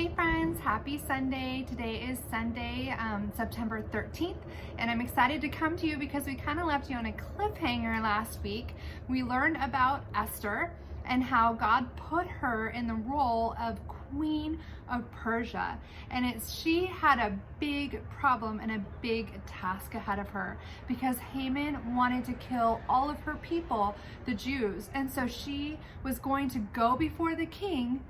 Hey friends, happy Sunday. Today is Sunday, September 13th, and I'm excited to come to you because we kind of left you on a cliffhanger last week. We learned about Esther and how God put her in the role of Queen of Persia, and she had a big problem and a big task ahead of her because Haman wanted to kill all of her people, the Jews, and so she was going to go before the king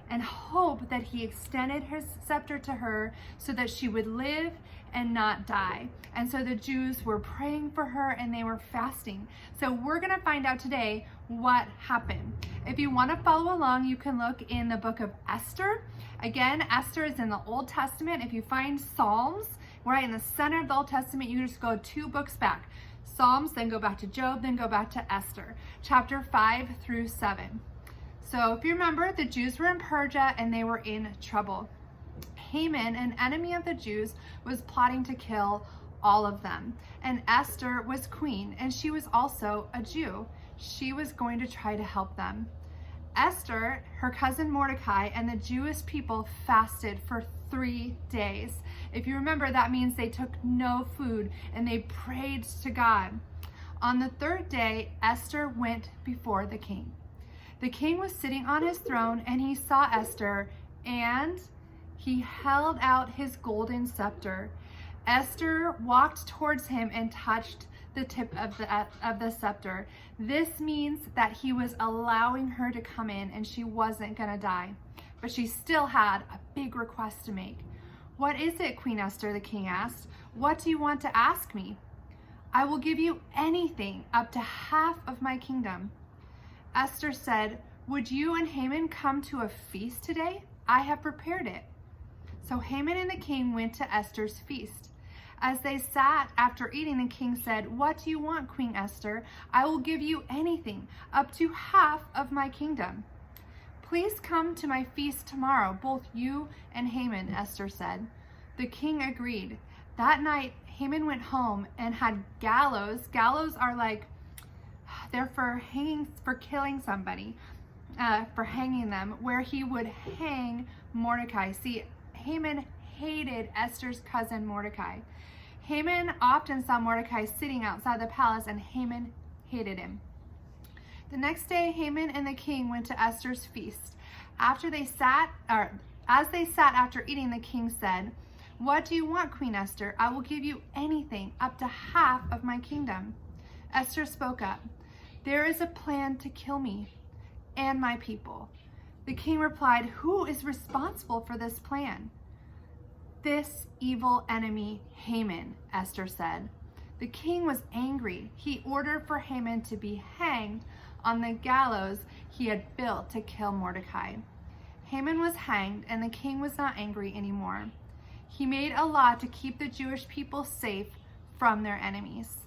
and hope that he extended his scepter to her so that she would live and not die. And so the Jews were praying for her and they were fasting. So we're gonna find out today what happened. If you wanna follow along, you can look in the book of Esther. Again, Esther is in the Old Testament. If you find Psalms, right in the center of the Old Testament, you just go 2 books back. Psalms, then go back to Job, then go back to Esther, chapter 5 through 7. So if you remember, the Jews were in Persia and they were in trouble. Haman, an enemy of the Jews, was plotting to kill all of them. And Esther was queen, and she was also a Jew. She was going to try to help them. Esther, her cousin Mordecai, and the Jewish people fasted for 3 days. If you remember, that means they took no food and they prayed to God. On the 3rd day, Esther went before the king. The king was sitting on his throne and he saw Esther and he held out his golden scepter. Esther walked towards him and touched the tip of the scepter. This means that he was allowing her to come in and she wasn't gonna die. But she still had a big request to make. "What is it, Queen Esther?" the king asked. "What do you want to ask me?" "I will give you anything, up to half of my kingdom." Esther said, "Would you and Haman come to a feast today? I have prepared it." So Haman and the king went to Esther's feast. As they sat after eating, the king said, "What do you want, Queen Esther? I will give you anything, up to half of my kingdom." "Please come to my feast tomorrow, both you and Haman," Esther said. The king agreed. That night, Haman went home and had gallows. Gallows are like, they're for killing somebody, for hanging them, where he would hang Mordecai. See, Haman hated Esther's cousin Mordecai. Haman often saw Mordecai sitting outside the palace, and Haman hated him. The next day, Haman and the king went to Esther's feast. As they sat after eating, the king said, "What do you want, Queen Esther? I will give you anything, up to half of my kingdom." Esther spoke up. "There is a plan to kill me and my people." The king replied, "Who is responsible for this plan?" "This evil enemy, Haman," Esther said. The king was angry. He ordered for Haman to be hanged on the gallows he had built to kill Mordecai. Haman was hanged, and the king was not angry anymore. He made a law to keep the Jewish people safe from their enemies.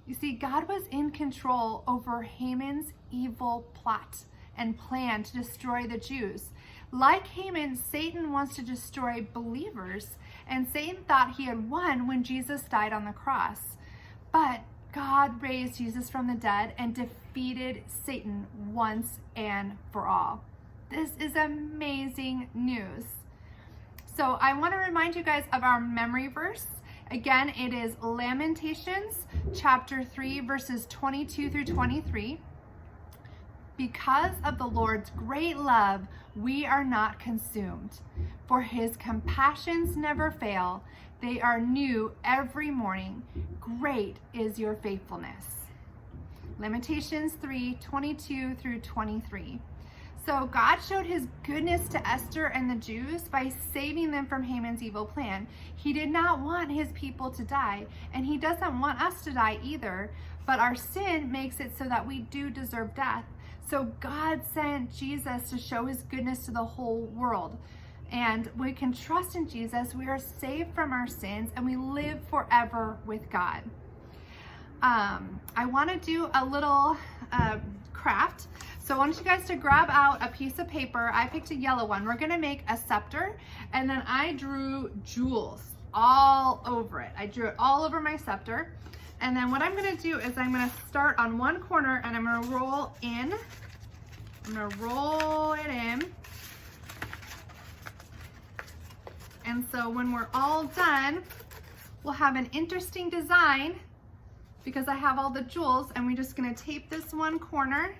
You see, God was in control over Haman's evil plot and plan to destroy the Jews. Like Haman, Satan wants to destroy believers, and Satan thought he had won when Jesus died on the cross. But God raised Jesus from the dead and defeated Satan once and for all. This is amazing news. So I want to remind you guys of our memory verse. Again, it is Lamentations chapter 3, verses 22 through 23. "Because of the Lord's great love, we are not consumed, for his compassions never fail. They are new every morning. Great is your faithfulness." Lamentations 3, 22 through 23. So God showed his goodness to Esther and the Jews by saving them from Haman's evil plan. He did not want his people to die, and he doesn't want us to die either, but our sin makes it so that we do deserve death. So God sent Jesus to show his goodness to the whole world. And we can trust in Jesus. We are saved from our sins, and we live forever with God. I want to do a little craft. So I want you guys to grab out a piece of paper. I picked a yellow one. We're gonna make a scepter, and then I drew jewels all over it. I drew it all over my scepter. And then what I'm gonna do is I'm gonna start on one corner and I'm gonna roll in. I'm gonna roll it in. And so when we're all done, we'll have an interesting design because I have all the jewels, and we're just gonna tape this one corner.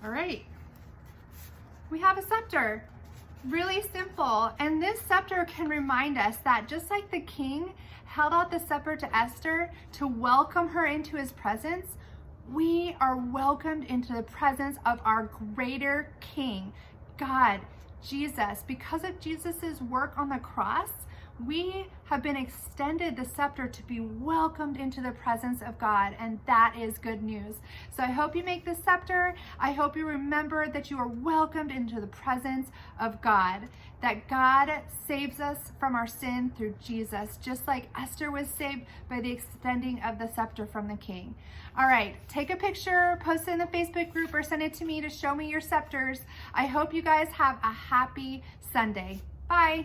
All right, we have a scepter. Really simple. And this scepter can remind us that just like the king held out the scepter to Esther to welcome her into his presence, we are welcomed into the presence of our greater king, God, Jesus. Because of Jesus's work on the cross, we have been extended the scepter to be welcomed into the presence of God, and that is good news. So I hope you make the scepter. I hope you remember that you are welcomed into the presence of God, that God saves us from our sin through Jesus, just like Esther was saved by the extending of the scepter from the king. All right, take a picture, post it in the Facebook group, or send it to me to show me your scepters. I hope you guys have a happy Sunday. Bye.